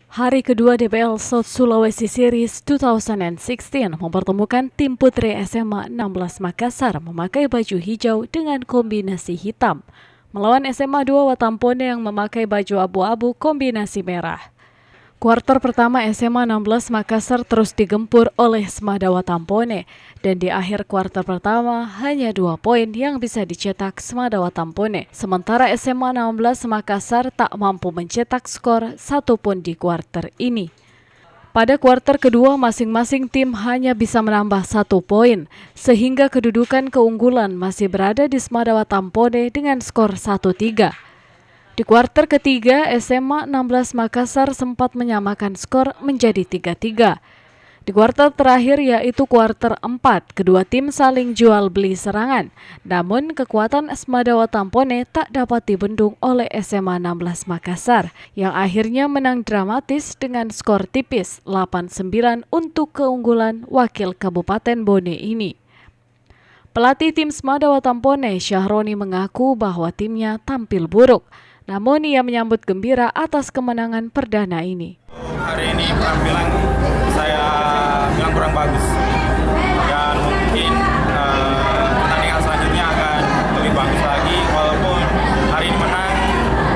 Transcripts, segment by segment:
Hari kedua DBL South Sulawesi Series 2016 mempertemukan tim putri SMA 16 Makassar memakai baju hijau dengan kombinasi hitam, melawan SMA 2 Watampone yang memakai baju abu-abu kombinasi merah. Kuarter pertama SMA 16 Makassar terus digempur oleh Smada Watampone, dan di akhir kuarter pertama hanya 2 poin yang bisa dicetak Smada Watampone, sementara SMA 16 Makassar tak mampu mencetak skor satu pun di kuarter ini. Pada kuarter kedua masing-masing tim hanya bisa menambah 1 poin, sehingga kedudukan keunggulan masih berada di Smada Watampone dengan skor 1-3. Di kuarter ketiga, SMA 16 Makassar sempat menyamakan skor menjadi 3-3. Di kuarter terakhir yaitu kuarter 4, kedua tim saling jual beli serangan. Namun kekuatan Smada Watampone tak dapat dibendung oleh SMA 16 Makassar yang akhirnya menang dramatis dengan skor tipis 8-9 untuk keunggulan wakil Kabupaten Bone ini. Pelatih tim Smada Watampone, Syahroni, mengaku bahwa timnya tampil buruk. Namun ia menyambut gembira atas kemenangan perdana ini. Hari ini penampilan saya bilang kurang bagus, dan mungkin pertandingan selanjutnya akan lebih bagus lagi, walaupun hari ini menang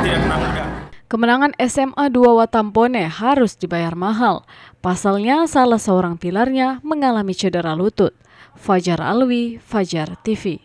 tidak kena mudah. Kemenangan SMA 2 Watampone harus dibayar mahal. Pasalnya salah seorang pilarnya mengalami cedera lutut. Fajar Alwi, Fajar TV.